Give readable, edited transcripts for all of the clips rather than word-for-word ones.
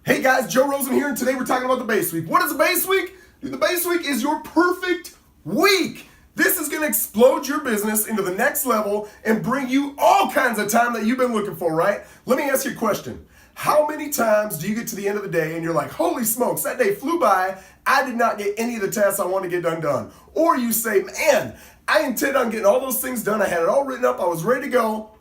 Hey guys, Joe Rosen here, and today we're talking about the base week. What is a base week? Dude, the base week is your perfect week. This is gonna explode your business into the next level and bring you all kinds of time that you've been looking for, right? Let me ask you a question. How many times do you get to the end of the day and you're like, holy smokes, that day flew by, I did not get any of the tasks I want to get done. Or you say, man, I intended on getting all those things done, I had it all written up, I was ready to go,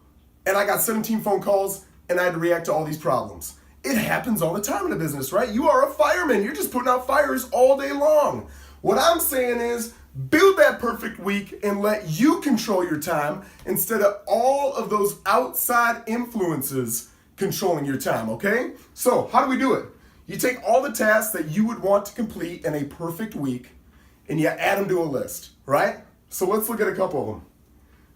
and I got 17 phone calls and I had to react to all these problems. It happens all the time in a business, right? You are a fireman. You're just putting out fires all day long. What I'm saying is build that perfect week and let you control your time instead of all of those outside influences controlling your time, okay? So how do we do it? You take all the tasks that you would want to complete in a perfect week and you add them to a list, right? So let's look at a couple of them.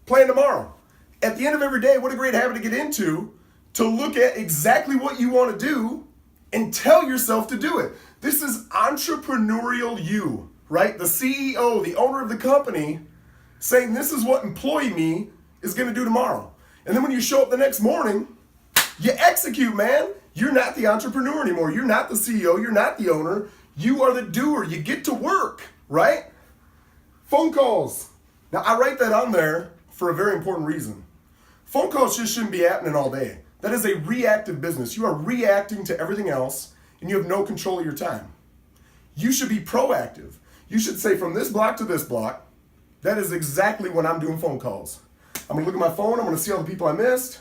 Plan tomorrow. At the end of every day, what a great habit to get into to look at exactly what you want to do and tell yourself to do it. This is entrepreneurial you, right? The CEO, the owner of the company, saying this is what employee me is going to do tomorrow. And then when you show up the next morning, you execute, man. You're not the entrepreneur anymore. You're not the CEO. You're not the owner. You are the doer. You get to work, right? Phone calls. Now, I write that on there for a very important reason. Phone calls just shouldn't be happening all day. That is a reactive business. You are reacting to everything else and you have no control of your time. You should be proactive. You should say from this block to this block, that is exactly when I'm doing phone calls. I'm gonna look at my phone, I'm gonna see all the people I missed,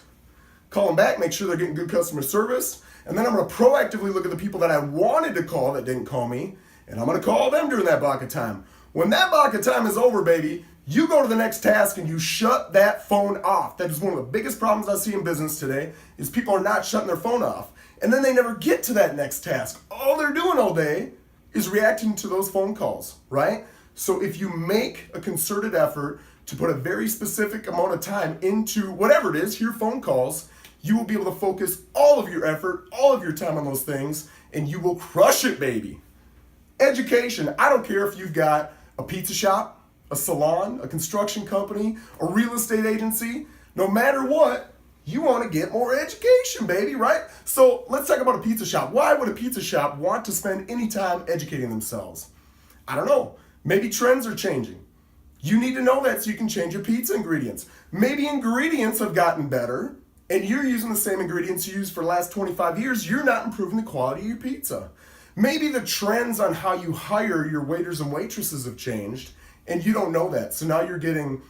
call them back, make sure they're getting good customer service, and then I'm gonna proactively look at the people that I wanted to call that didn't call me, and I'm gonna call them during that block of time. When that block of time is over, baby, you go to the next task and you shut that phone off. That is one of the biggest problems I see in business today is people are not shutting their phone off. And then they never get to that next task. All they're doing all day is reacting to those phone calls, right? So if you make a concerted effort to put a very specific amount of time into whatever it is, your phone calls, you will be able to focus all of your effort, all of your time on those things, and you will crush it, baby. Education. I don't care if you've got a pizza shop, a salon, a construction company, a real estate agency, no matter what, you want to get more education, baby, right? So let's talk about a pizza shop. Why would a pizza shop want to spend any time educating themselves? I don't know. Maybe trends are changing. You need to know that so you can change your pizza ingredients. Maybe ingredients have gotten better and you're using the same ingredients you used for the last 25 years. You're not improving the quality of your pizza. Maybe the trends on how you hire your waiters and waitresses have changed and you don't know that. So now you're getting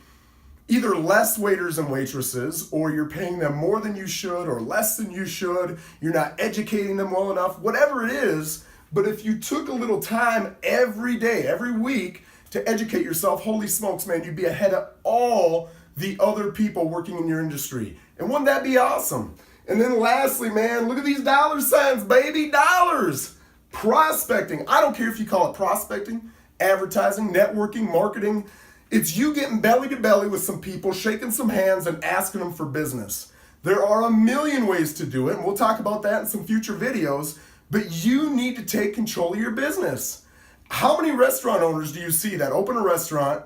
either less waiters and waitresses, or you're paying them more than you should or less than you should. You're not educating them well enough, whatever it is. But if you took a little time every day, every week to educate yourself, holy smokes, man, you'd be ahead of all the other people working in your industry. And wouldn't that be awesome? And then lastly, man, look at these dollar signs, baby, dollars. Prospecting. I don't care if you call it prospecting, advertising, networking, marketing. It's you getting belly to belly with some people, shaking some hands and asking them for business. There are a million ways to do it, and we'll talk about that in some future videos, but you need to take control of your business. How many restaurant owners do you see that open a restaurant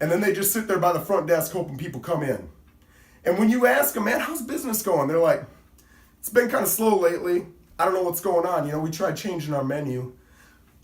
and then they just sit there by the front desk hoping people come in? And when you ask them, man, how's business going? They're like, it's been kind of slow lately. I don't know what's going on. You know, we tried changing our menu.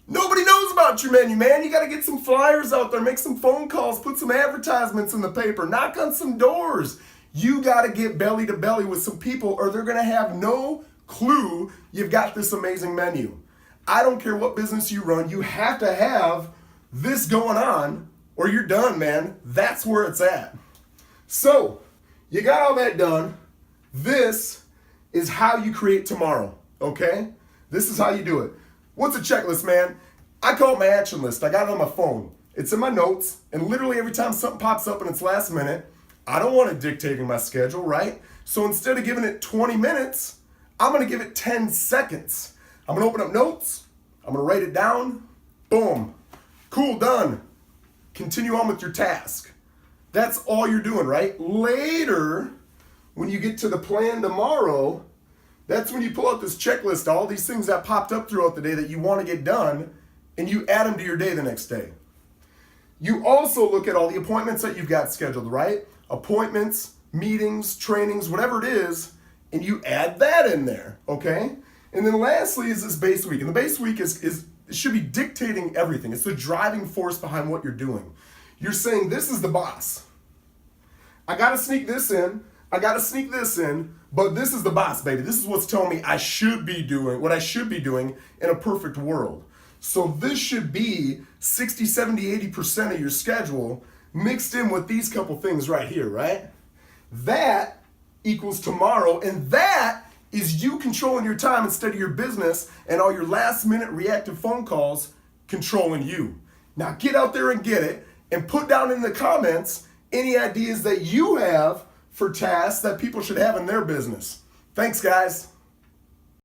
Nobody knows about your menu, man. You got to get some flyers out there, make some phone calls, put some advertisements in the paper, knock on some doors. You got to get belly to belly with some people or they're going to have no clue you've got this amazing menu. I don't care what business you run. You have to have this going on or you're done, man. That's where it's at. So you got all that done. This is how you create tomorrow, okay? This is how you do it. What's a checklist, man? I call it my action list. I got it on my phone. It's in my notes, and literally every time something pops up and it's last minute, I don't want it dictating my schedule, right? So instead of giving it 20 minutes, I'm gonna give it 10 seconds. I'm gonna open up notes, I'm gonna write it down, boom, cool, done. Continue on with your task. That's all you're doing, right? Later, when you get to the plan tomorrow, that's when you pull out this checklist, all these things that popped up throughout the day that you want to get done, and you add them to your day the next day. You also look at all the appointments that you've got scheduled, right? Appointments, meetings, trainings, whatever it is, and you add that in there, okay? And then lastly is this base week. And the base week is it should be dictating everything. It's the driving force behind what you're doing. You're saying, this is the boss. I gotta sneak this in. I gotta sneak this in, but this is the boss, baby. This is what's telling me I should be doing what I should be doing in a perfect world. So this should be 60, 70, 80% of your schedule mixed in with these couple things right here, right? That equals tomorrow, and that is you controlling your time instead of your business and all your last minute reactive phone calls controlling you. Now get out there and get it, and put down in the comments any ideas that you have for tasks that people should have in their business. Thanks, guys.